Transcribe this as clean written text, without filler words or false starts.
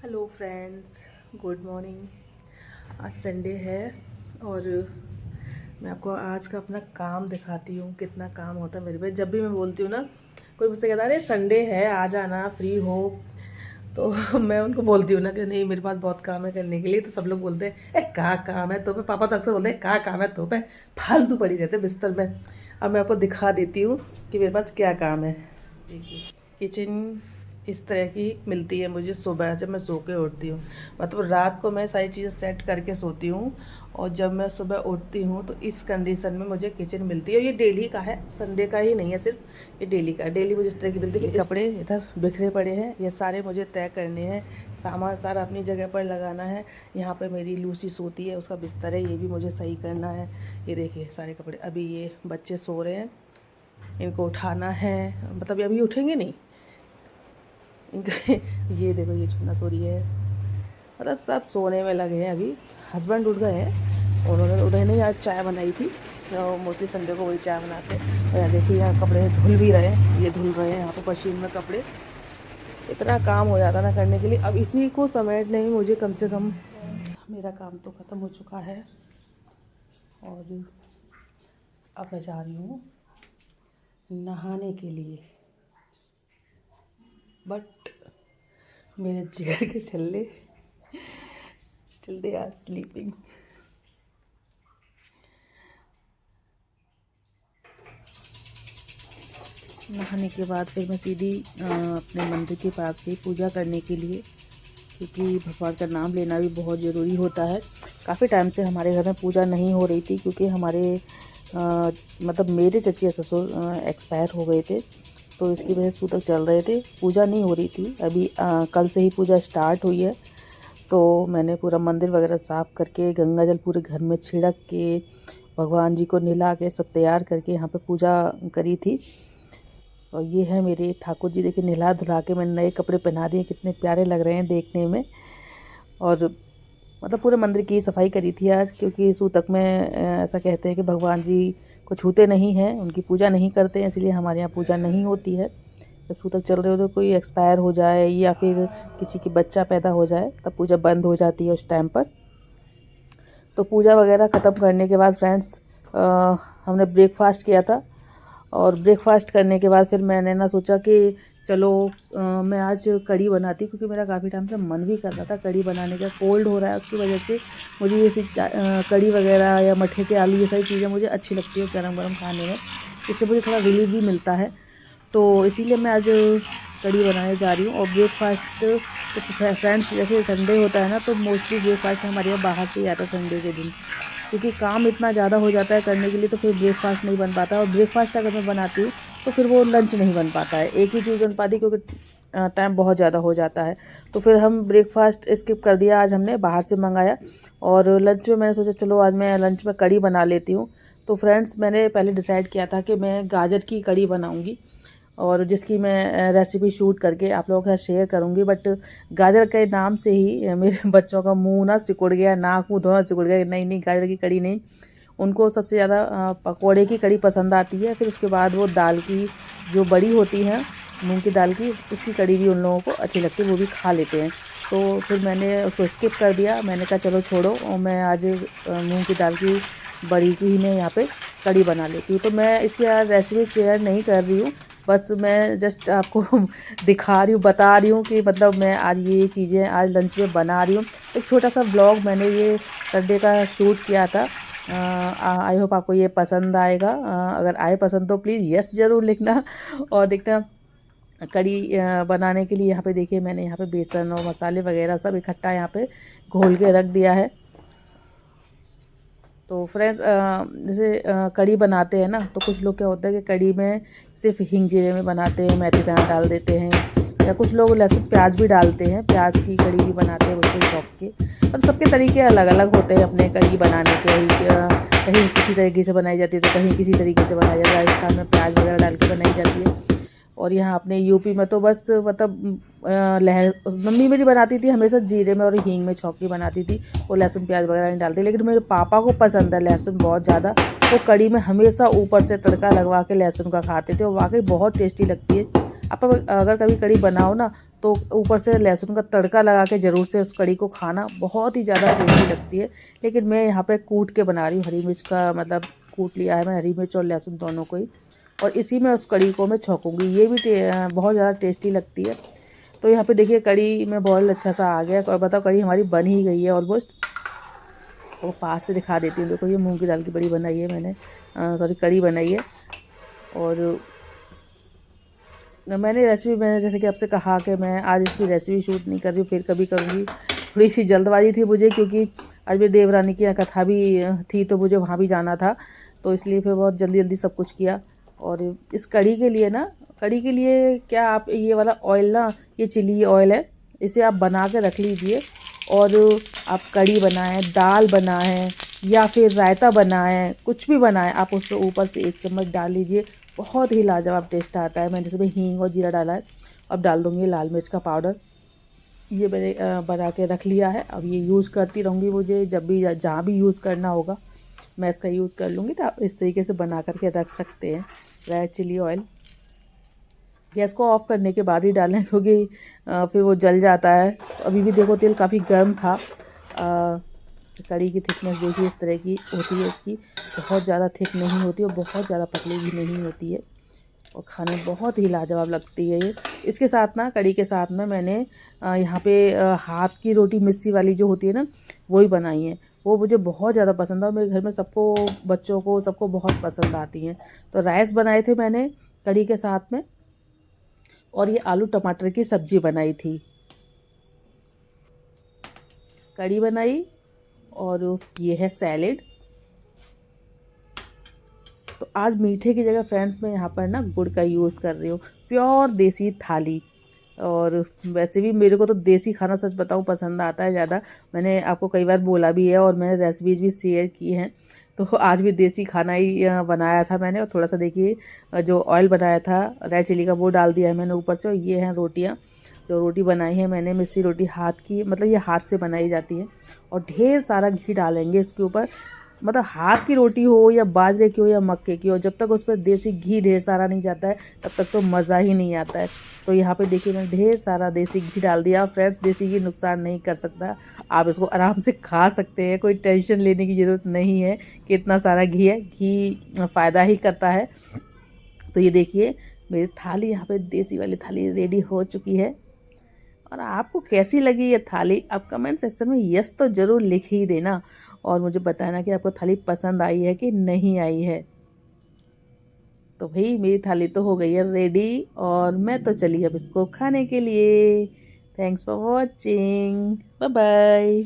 Hello friends, good morning. आज Sunday है और मैं आपको आज का अपना काम दिखाती हूँ। कितना काम होता है मेरे पे। जब भी मैं बोलती हूँ ना, कोई मुझसे कहता है अरे संडे है आ जाना, फ्री हो, तो मैं उनको बोलती हूँ ना कि नहीं मेरे पास बहुत काम है करने के लिए। तो सब लोग बोलते हैं ए क्या काम है तो पे। पापा तो अक्सर बोलते हैं क्या काम है तो पे, फालतू पड़ी रहते बिस्तर में। अब मैं आपको दिखा देती हूँ कि मेरे पास क्या काम है। देखिए, किचन इस तरह की मिलती है मुझे सुबह जब मैं सो के उठती हूँ। मतलब रात को मैं सारी चीज़ें सेट करके सोती हूँ और जब मैं सुबह उठती हूँ तो इस कंडीशन में मुझे किचन मिलती है। और ये डेली का है, संडे का ही नहीं है सिर्फ, ये डेली का। डेली मुझे इस तरह की मिलती है। कपड़े इधर बिखरे पड़े हैं, ये सारे मुझे तय करने हैं। सामान सारा अपनी जगह पर लगाना है। यहाँ पर मेरी लूसी सोती है, उसका बिस्तर है, ये भी मुझे सही करना है। ये देखिए सारे कपड़े। अभी ये बच्चे सो रहे हैं, इनको उठाना है। मतलब अभी उठेंगे नहीं। ये देखो ये छुना सो रही है। मतलब सब सोने में लगे हैं अभी। हस्बैंड उठ गए हैं, उन्होंने आज चाय बनाई थी। तो मोस्टली संडे को वही चाय बनाते हैं। और यहाँ देखिए यहाँ कपड़े धुल भी रहे हैं, ये धुल रहे हैं यहाँ पे मशीन में कपड़े। इतना काम हो जाता ना करने के लिए। अब इसी को समेटने में मुझे कम से कम, मेरा काम तो ख़त्म हो चुका है और अब मैं जा रही हूँ नहाने के लिए। बट मेरे जिगर के छल्ले स्टिल दे आर स्लीपिंग। नहाने के बाद फिर मैं सीधी अपने मंदिर के पास गई पूजा करने के लिए, क्योंकि भगवान का नाम लेना भी बहुत ज़रूरी होता है। काफ़ी टाइम से हमारे घर में पूजा नहीं हो रही थी, क्योंकि हमारे मतलब मेरे चचिया ससुर एक्सपायर हो गए थे, तो इसकी वजह से सूतक चल रहे थे, पूजा नहीं हो रही थी। अभी कल से ही पूजा स्टार्ट हुई है। तो मैंने पूरा मंदिर वगैरह साफ़ करके, गंगा जल पूरे घर में छिड़क के, भगवान जी को नहला के सब तैयार करके यहाँ पे पूजा करी थी। और ये है मेरे ठाकुर जी, देखिए नहला धुला के मैंने नए कपड़े पहना दिए, कितने प्यारे लग रहे हैं देखने में। और मतलब पूरे मंदिर की सफाई करी थी आज, क्योंकि सूतक में ऐसा कहते हैं कि भगवान जी को छूते नहीं हैं, उनकी पूजा नहीं करते हैं, इसलिए हमारे यहाँ पूजा नहीं होती है। जब सूतक चल रहे हो तो कोई एक्सपायर हो जाए या फिर किसी की बच्चा पैदा हो जाए तब पूजा बंद हो जाती है उस टाइम पर। तो पूजा वगैरह ख़त्म करने के बाद फ्रेंड्स हमने ब्रेकफास्ट किया था। और ब्रेकफास्ट करने के बाद फिर मैंने ना सोचा कि चलो मैं आज कढ़ी बनाती, क्योंकि मेरा काफ़ी टाइम से मन भी कर रहा था कढ़ी बनाने का। कोल्ड हो रहा है, उसकी वजह से मुझे ये कढ़ी वगैरह या मठे के आलू ये सारी चीज़ें मुझे अच्छी लगती है गरम गरम खाने में। इससे मुझे थोड़ा रिलीफ भी मिलता है, तो इसीलिए मैं आज कढ़ी बनाने जा रही हूँ। और ब्रेकफास्ट तो फ्रेंड्स जैसे संडे होता है ना, तो मोस्टली ब्रेकफास्ट हमारे यहाँ बाहर से ही आता है संडे के दिन, क्योंकि काम इतना ज़्यादा हो जाता है करने के लिए, तो फिर ब्रेकफास्ट नहीं बन पाता। और ब्रेकफास्ट अगर मैं बनाती हूँ तो फिर वो लंच नहीं बन पाता है, एक ही चीज़ बन पाती, क्योंकि टाइम बहुत ज़्यादा हो जाता है। तो फिर हम ब्रेकफास्ट स्किप कर दिया, आज हमने बाहर से मंगाया। और लंच में मैंने सोचा चलो आज मैं लंच में कढ़ी बना लेती हूँ। तो फ्रेंड्स मैंने पहले डिसाइड किया था कि मैं गाजर की कढ़ी बनाऊँगी, और जिसकी मैं रेसिपी शूट करके आप लोगों के साथ शेयर करूँगी। बट गाजर के नाम से ही मेरे बच्चों का मुंह ना सिकुड़ गया, नाक मुंह दोनों सिकुड़ गया। नहीं नहीं, गाजर की कढ़ी नहीं, उनको सबसे ज़्यादा पकौड़े की कढ़ी पसंद आती है। फिर उसके बाद वो दाल की जो बड़ी होती है मूंग की दाल की, उसकी कढ़ी भी उन लोगों को अच्छी लगती है, वो भी खा लेते हैं। तो फिर मैंने उसको स्किप कर दिया। मैंने कहा चलो छोड़ो, और मैं आज मूंग की दाल की बड़ी की ही मैं यहाँ पे कढ़ी बना लेती हूँ। तो मैं इसकी रेसिपी शेयर नहीं कर रही हूँ, बस मैं जस्ट आपको दिखा रही हूँ, बता रही हूँ कि मतलब मैं आज ये चीज़ें आज लंच में बना रही हूँ। एक छोटा सा ब्लॉग मैंने ये संडे का शूट किया था। आई होप आपको ये पसंद आएगा। अगर आए पसंद तो प्लीज़ यस ज़रूर लिखना। और देखना कढ़ी बनाने के लिए यहाँ पे देखिए मैंने यहाँ पे बेसन और मसाले वगैरह सब इकट्ठा यहाँ पे घोल के रख दिया है। तो फ्रेंड्स जैसे कढ़ी बनाते हैं ना, तो कुछ लोग क्या होता है कि कढ़ी में सिर्फ हींग जीरे में बनाते हैं, मेथी दाना डाल देते हैं, या कुछ लोग लहसुन प्याज भी डालते हैं, प्याज की कढ़ी भी बनाते हैं उसको चॉप के। और सबके तरीके अलग अलग होते हैं अपने कढ़ी बनाने के। कहीं किसी तरीके से बनाई जाती है तो कहीं किसी तरीके से बनाई जाती है। राजस्थान में प्याज वगैरह डाल के बनाई जाती है, और यहाँ अपने यूपी में तो बस मतलब मम्मी मेरी बनाती थी हमेशा जीरे में और हींग में छौंक के बनाती थी, वो लहसुन प्याज वगैरह नहीं डालती। लेकिन मेरे पापा को पसंद है लहसुन बहुत ज़्यादा, वो कढ़ी में हमेशा ऊपर से तड़का लगवा के लहसुन का खाते थे, और वाकई बहुत टेस्टी लगती है। आप अगर कभी कढ़ी बनाओ ना तो ऊपर से लहसुन का तड़का लगा के ज़रूर से उस कड़ी को खाना, बहुत ही ज़्यादा टेस्टी लगती है। लेकिन मैं यहाँ पे कूट के बना रही हूँ, हरी मिर्च का मतलब कूट लिया है मैं, हरी मिर्च और लहसुन दोनों को ही, और इसी में उस कड़ी को मैं छौंकूँगी। ये भी बहुत ज़्यादा टेस्टी लगती है। तो यहाँ पे देखिए कड़ी में बॉयल अच्छा सा आ गया, और बताओ कड़ी हमारी बन ही गई है ऑलमोस्ट। वो पास से दिखा देती हूँ, देखो ये मूंग की दाल की बड़ी बनाई है मैंने, सॉरी कड़ी बनाई है। और मैंने रेसिपी, मैंने जैसे कि आपसे कहा कि मैं आज इसकी रेसिपी शूट नहीं कर रही हूँ, फिर कभी करूँगी। थोड़ी सी जल्दबाजी थी मुझे, क्योंकि आज मेरी देवरानी की कथा भी थी, तो मुझे वहाँ भी जाना था, तो इसलिए फिर बहुत जल्दी जल्दी सब कुछ किया। और इस कड़ी के लिए ना, कड़ी के लिए क्या, आप ये वाला ऑयल ना, ये चिली ऑयल है, इसे आप बना के रख लीजिए। और आप कड़ी बनाएं, दाल बनाएं, या फिर रायता बनाएं, कुछ भी बनाएं, आप उसको ऊपर से 1 चम्मच डाल लीजिए, बहुत ही लाजवाब टेस्ट आता है। मैंने इसमें हींग और जीरा डाला है। अब डाल दूँगी लाल मिर्च का पाउडर। ये मैंने बना के रख लिया है। अब ये यूज़ करती रहूँगी, मुझे जब भी जहाँ भी यूज़ करना होगा मैं इसका यूज़ कर लूँगी। तो आप इस तरीके से बना करके रख सकते हैं रेड चिली ऑयल। गैस को ऑफ़ करने के बाद ही डालें, क्योंकि फिर वो जल जाता है। तो अभी भी देखो तेल काफ़ी गर्म था। कड़ी की थिकनेस देखिए, इस तरह की होती है इसकी, बहुत ज़्यादा थिक नहीं होती और बहुत ज़्यादा पतली भी नहीं होती है, और खाने में बहुत ही लाजवाब लगती है ये। इसके साथ ना, कड़ी के साथ में मैंने यहाँ पे हाथ की रोटी मिस्सी वाली जो होती है ना, वही बनाई है। वो मुझे बहुत ज़्यादा पसंद है, और मेरे घर में सबको, बच्चों को, सबको बहुत पसंद आती हैं। तो राइस बनाए थे मैंने कड़ी के साथ में, और ये आलू टमाटर की सब्ज़ी बनाई थी। कड़ी बनाई, और ये है सैलेड। तो आज मीठे की जगह फ्रेंड्स मैं यहाँ पर ना गुड़ का यूज़ कर रही हूँ, प्योर देसी थाली। और वैसे भी मेरे को तो देसी खाना, सच बताऊँ, पसंद आता है ज़्यादा। मैंने आपको कई बार बोला भी है, और मैंने रेसिपीज भी शेयर की हैं। तो आज भी देसी खाना ही बनाया था मैंने। और थोड़ा सा देखिए जो ऑयल बनाया था रेड चिली का, वो डाल दिया है मैंने ऊपर से। और ये हैं रोटियाँ, जो रोटी बनाई है मैंने, मिस्सी रोटी, हाथ की, मतलब ये हाथ से बनाई जाती है। और ढेर सारा घी डालेंगे इसके ऊपर। मतलब हाथ की रोटी हो या बाजरे की हो या मक्के की हो, जब तक उस पर देसी घी ढेर सारा नहीं जाता है, तब तक तो मज़ा ही नहीं आता है। तो यहाँ पे देखिए मैंने ढेर सारा देसी घी डाल दिया। फ्रेंड्स, देसी घी नुकसान नहीं कर सकता, आप इसको आराम से खा सकते हैं, कोई टेंशन लेने की ज़रूरत नहीं है कि इतना सारा घी है। घी फ़ायदा ही करता है। तो ये देखिए मेरी थाली, यहाँ पे देसी वाली थाली रेडी हो चुकी है। और आपको कैसी लगी ये थाली, आप कमेंट सेक्शन में यस तो ज़रूर लिख ही देना, और मुझे बताना कि आपको थाली पसंद आई है कि नहीं आई है। तो भाई मेरी थाली तो हो गई है रेडी, और मैं तो चली अब इसको खाने के लिए। Thanks for watching, bye bye.